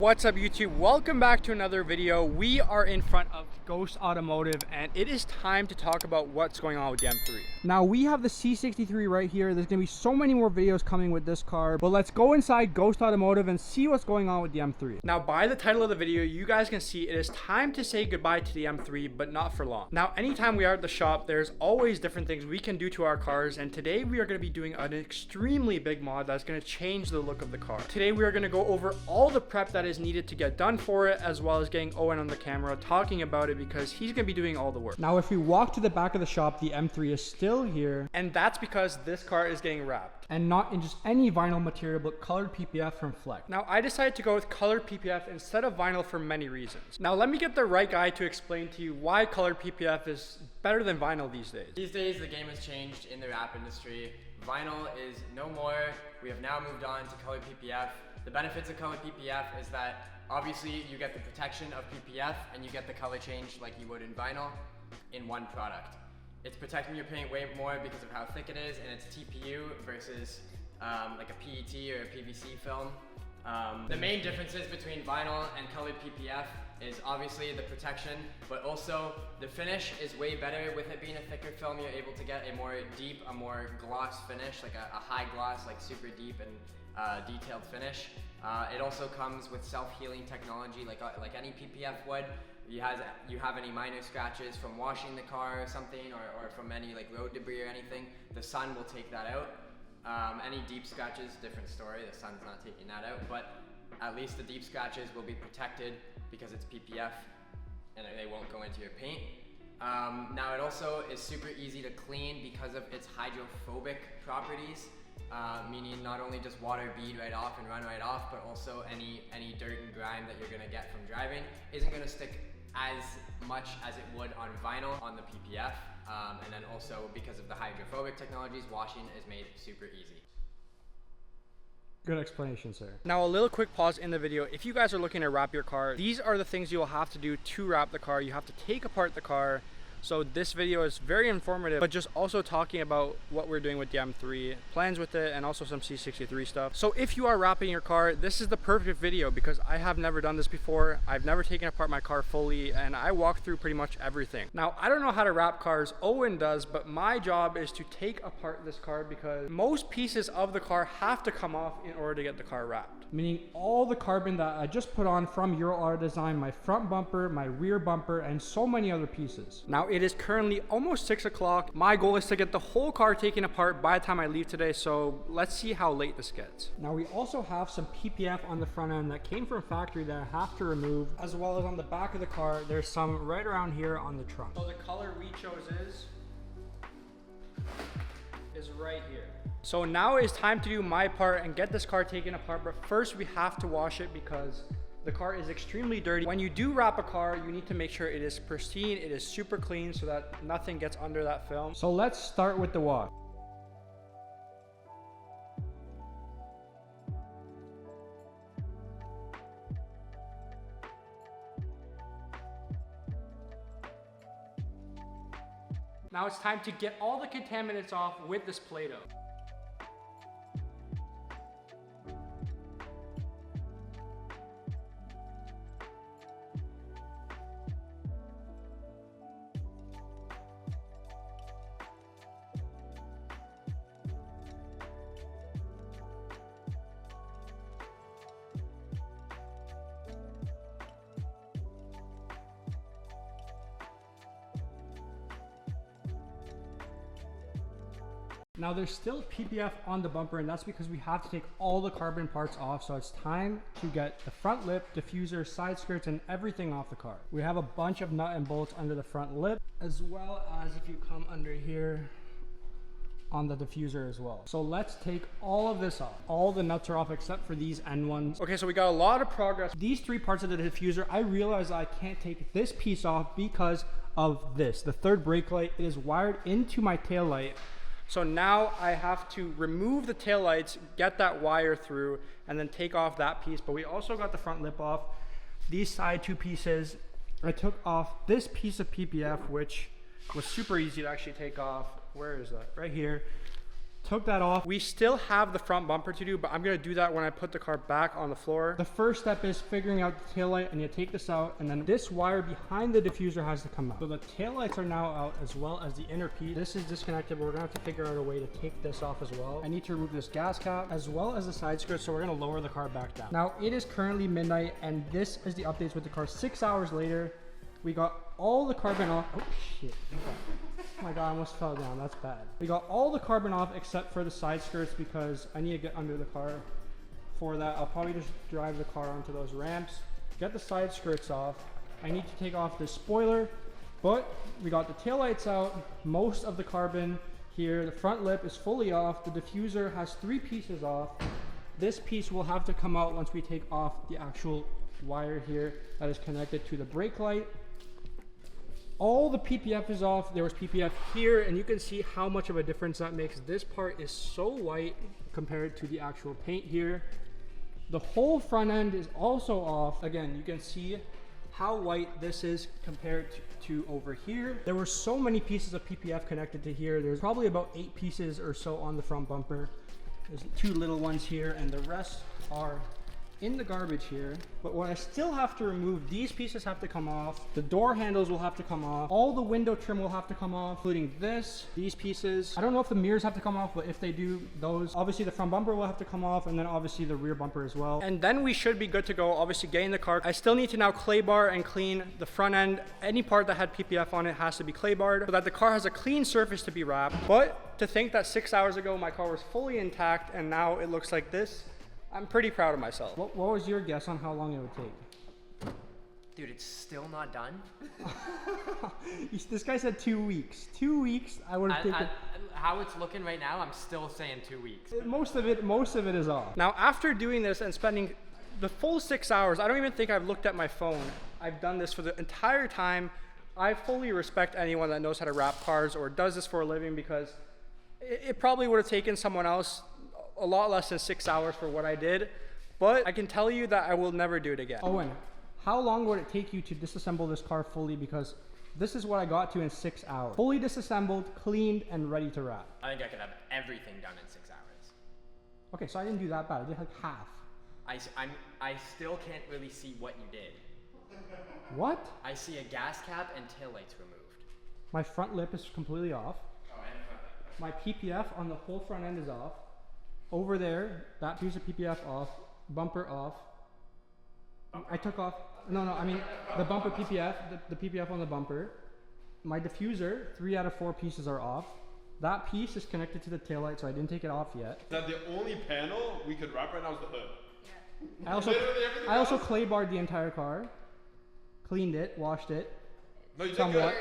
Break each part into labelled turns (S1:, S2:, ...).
S1: What's up YouTube? Welcome back to another video. We are in front of Ghost Automotive and it is time to talk about what's going on with the M3. Now we have the C63 right here. There's gonna be so many more videos coming with this car, but let's go inside Ghost Automotive and see what's going on with the M3. Now by the title of the video, you guys can see it is time to say goodbye to the M3, but not for long. Now anytime we are at the shop, there's always different things we can do to our cars, and today we are gonna be doing an extremely big mod that's gonna change the look of the car. Today we are gonna go over all the prep that is needed to get done for it, as well as getting Owen on the camera talking about it because he's gonna be doing all the work. Now if we walk to the back of the shop, the M3 is still here, and that's because this car is getting wrapped, and not in just any vinyl material but colored PPF from FLECT. Now I decided to go with colored PPF instead of vinyl for many reasons. Now let me get the right guy to explain to you why colored PPF is better than vinyl these days.
S2: These days the game has changed in the wrap industry. Vinyl is no more. We have now moved on to colored PPF. The benefits of colored PPF is that obviously you get the protection of PPF and you get the color change like you would in vinyl in one product. It's protecting your paint way more because of how thick it is, and it's TPU versus like a PET or a PVC film. The main differences between vinyl and colored PPF is obviously the protection, but also the finish is way better. With it being a thicker film, you're able to get a more deep, a more gloss finish, like a high gloss, like super deep and detailed finish. It also comes with self-healing technology, like any PPF would. You have any minor scratches from washing the car or something, or from any like road debris or anything, the sun will take that out. Any deep scratches, different story, the sun's not taking that out, but at least the deep scratches will be protected because it's PPF and they won't go into your paint. Now it also is super easy to clean because of its hydrophobic properties. Meaning not only does water bead right off and run right off, but also any dirt and grime that you're gonna get from driving isn't gonna stick as much as it would on vinyl on the PPF. And then also because of the hydrophobic technologies, washing is made super easy.
S1: Good explanation, sir. Now a little quick pause in the video. If you guys are looking to wrap your car, these are the things you will have to do to wrap the car. You have to take apart the car. So this video is very informative, but just also talking about what we're doing with the M3, plans with it, and also some C63 stuff. So if you are wrapping your car, this is the perfect video because I have never done this before. I've never taken apart my car fully, and I walk through pretty much everything. Now, I don't know how to wrap cars, Owen does, but my job is to take apart this car because most pieces of the car have to come off in order to get the car wrapped. Meaning all the carbon that I just put on from Euro Auto Design, my front bumper, my rear bumper, and so many other pieces. Now it is currently almost 6 o'clock. My goal is to get the whole car taken apart by the time I leave today, so let's see how late this gets. Now we also have some PPF on the front end that came from factory that I have to remove, as well as on the back of the car, there's some right around here on the trunk. So the color we chose is right here. So now it's time to do my part and get this car taken apart, but first we have to wash it because the car is extremely dirty. When you do wrap a car, you need to make sure it is pristine, it is super clean so that nothing gets under that film. So let's start with the wash. Now it's time to get all the contaminants off with this Play-Doh. Now there's still PPF on the bumper, and that's because we have to take all the carbon parts off, so it's time to get the front lip, diffuser, side skirts, and everything off the car. We have a bunch of nut and bolts under the front lip, as well as if you come under here on the diffuser as well. So let's take all of this off. All the nuts are off except for these end ones. Okay, so we got a lot of progress. These three parts of the diffuser, I realized I can't take this piece off because of this. The third brake light, it is wired into my tail light. So now I have to remove the taillights, get that wire through, and then take off that piece. But we also got the front lip off. These side two pieces, I took off this piece of PPF, which was super easy to actually take off. Where is that? Right here. took that off. We still have the front bumper to do, but I'm gonna do that when I put the car back on the floor. The first step is figuring out the taillight, and you take this out, and then this wire behind the diffuser has to come out. So the taillights are now out, as well as the inner piece. This is disconnected, but we're gonna have to figure out a way to take this off as well. I need to remove this gas cap, as well as the side skirt, so we're gonna lower the car back down. Now, it is currently midnight, and this is the updates with the car. 6 hours later, we got all the carbon off. Oh shit. Okay. Oh my god, I almost fell down. That's bad. We got all the carbon off except for the side skirts because I need to get under the car. For that, I'll probably just drive the car onto those ramps, get the side skirts off. I need to take off this spoiler, but we got the taillights out, most of the carbon here. The front lip is fully off. The diffuser has 3 pieces off. This piece will have to come out once we take off the actual wire here that is connected to the brake light. All the PPF is off. There was PPF here, and you can see how much of a difference that makes. This part is so white compared to the actual paint here. The whole front end is also off. Again, you can see how white this is compared to over here. There were so many pieces of PPF connected to here. There's probably about 8 pieces or so on the front bumper. There's 2 little ones here, and the rest are in the garbage here. But what I still have to remove, these pieces have to come off. The door handles will have to come off. All the window trim will have to come off, including these pieces. I don't know if the mirrors have to come off, but if they do, those. Obviously the front bumper will have to come off, and then obviously the rear bumper as well. And then we should be good to go, obviously getting the car. I still need to now clay bar and clean the front end. Any part that had PPF on it has to be clay barred so that the car has a clean surface to be wrapped. But to think that 6 hours ago my car was fully intact and now it looks like this, I'm pretty proud of myself. What was your guess on how long it would take?
S2: Dude, it's still not done.
S1: This guy said 2 weeks. 2 weeks, I would have taken.
S2: How it's looking right now, I'm still saying 2 weeks.
S1: Most of it is off. Now, after doing this and spending the full 6 hours, I don't even think I've looked at my phone. I've done this for the entire time. I fully respect anyone that knows how to wrap cars or does this for a living, because it probably would have taken someone else a lot less than 6 hours for what I did, but I can tell you that I will never do it again. Owen, how long would it take you to disassemble this car fully? Because this is what I got to in 6 hours. Fully disassembled, cleaned, and ready to wrap.
S2: I think I could have everything done in 6 hours.
S1: Okay, so I didn't do that bad. I did like half.
S2: I still can't really see what you did.
S1: What?
S2: I see a gas cap and taillights removed.
S1: My front lip is completely off.
S2: Oh, and front lip.
S1: My PPF on the whole front end is off. Over there, that piece of PPF off, bumper off. I took off, I mean the bumper PPF, the PPF on the bumper. My diffuser, 3 out of 4 pieces are off. That piece is connected to the taillight, so I didn't take it off yet.
S3: That the only panel we could wrap right now is the hood.
S1: Yeah. I also clay barred the entire car, cleaned it, washed it.
S3: No, you
S1: somewhat.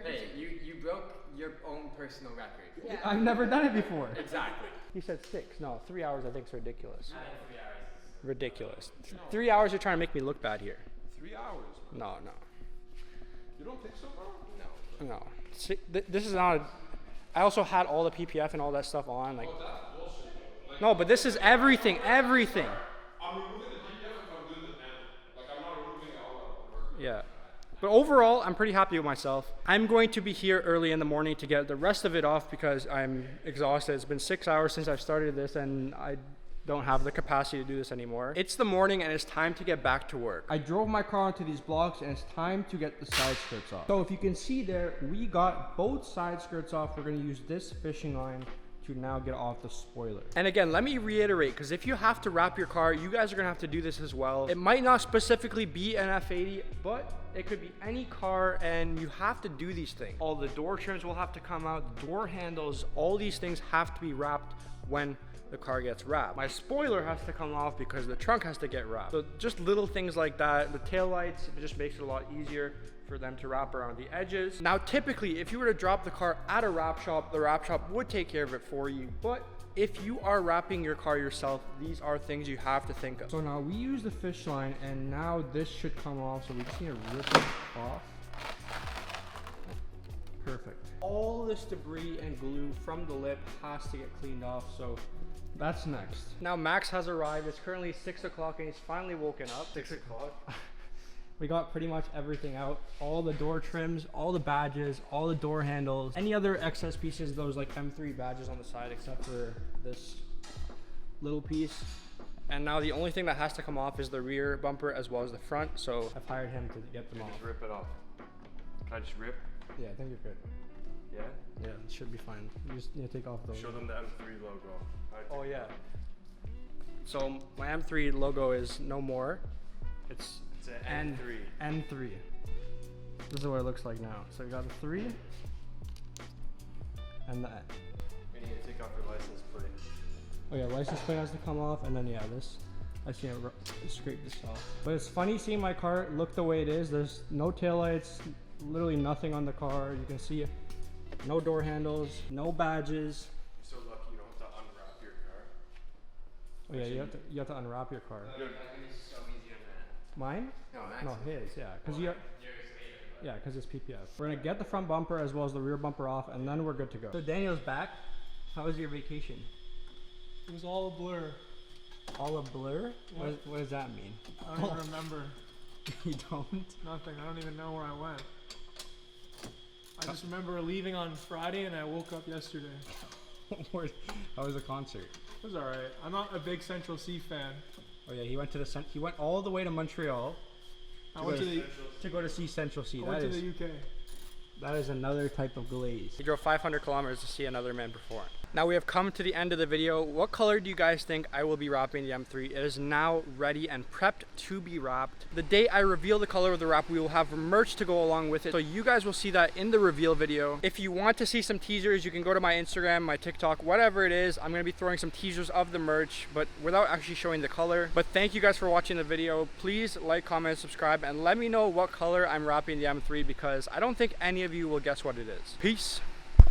S2: Hey, you broke your own personal record.
S1: Yeah. I've never done it before.
S2: Exactly.
S1: He said 6. No, 3 hours I think is ridiculous.
S2: I think 3 hours is
S1: ridiculous. 3 hours you're trying to make me look bad here.
S3: 3 hours, man.
S1: No.
S3: You don't think so, bro?
S1: No. See, this is not I also had all the PPF and all that stuff on. Like,
S3: that's bullshit, though. Like,
S1: no, but this is everything.
S3: I'm removing the PPF if I'm doing the panel. Like, I'm not removing all that work.
S1: Yeah. But overall, I'm pretty happy with myself. I'm going to be here early in the morning to get the rest of it off because I'm exhausted. It's been 6 hours since I've started this and I don't have the capacity to do this anymore. It's the morning and it's time to get back to work. I drove my car onto these blocks and it's time to get the side skirts off. So if you can see there, we got both side skirts off. We're gonna use this fishing line to now get off the spoiler. And again, let me reiterate, because if you have to wrap your car, you guys are gonna have to do this as well. It might not specifically be an F80, but it could be any car and you have to do these things. All the door trims will have to come out, door handles, all these things have to be wrapped when the car gets wrapped. My spoiler has to come off because the trunk has to get wrapped. So just little things like that. The tail lights, it just makes it a lot easier for them to wrap around the edges. Now, typically, if you were to drop the car at a wrap shop, the wrap shop would take care of it for you. But if you are wrapping your car yourself, these are things you have to think of. So now we use the fish line and now this should come off. So we just need to rip it off. Perfect. All this debris and glue from the lip has to get cleaned off. So that's next. Now Max has arrived. It's currently 6 o'clock and he's finally woken up. 6 o'clock. We got pretty much everything out. All the door trims, all the badges, all the door handles, any other excess pieces, those like M3 badges on the side, except for this little piece. And now the only thing that has to come off is the rear bumper as well as the front. So I've hired him to get them off.
S4: Just rip it off. Can I just rip?
S1: Yeah, I think you're good.
S4: Yeah?
S1: Yeah, it should be fine. You just need to take off those.
S4: Show them the M3 logo.
S1: Oh yeah. So my M3 logo is no more. It's
S4: an N3.
S1: N3. This is what it looks like now. So you got the 3 and that.
S4: We need to take off your license plate.
S1: Oh yeah, license plate has to come off, and then yeah, this. I see it scrape this off. But it's funny seeing my car look the way it is. There's no taillights, literally nothing on the car. You can see no door handles, no badges.
S4: You're so lucky you don't have to unwrap your car.
S1: Oh yeah, you have to unwrap your car.
S2: So easy on that.
S1: Mine?
S2: No,
S1: No, his, yeah. Because it's PPF. We're gonna get the front bumper as well as the rear bumper off, and then we're good to go. So Daniel's back. How was your vacation?
S5: It was all a blur.
S1: All a blur?
S5: What?
S1: What does that mean?
S5: I don't even remember.
S1: You don't?
S5: Nothing. I don't even know where I went. I just remember leaving on Friday and I woke up yesterday.
S1: How was the concert?
S5: It was alright. I'm not a big Central C fan.
S1: Oh yeah, he went all the way to Montreal
S5: I went
S1: to go to see Central C.
S5: I went to the UK.
S1: That is another type of glaze. He drove 500 kilometers to see another man perform. Now we have come to the end of the video. What color do you guys think I will be wrapping the M3? It is now ready and prepped to be wrapped. The day I reveal the color of the wrap, we will have merch to go along with it. So you guys will see that in the reveal video. If you want to see some teasers, you can go to my Instagram, my TikTok, whatever it is. I'm gonna be throwing some teasers of the merch, but without actually showing the color. But thank you guys for watching the video. Please like, comment, subscribe, and let me know what color I'm wrapping the M3 because I don't think any of you will guess what it is. Peace.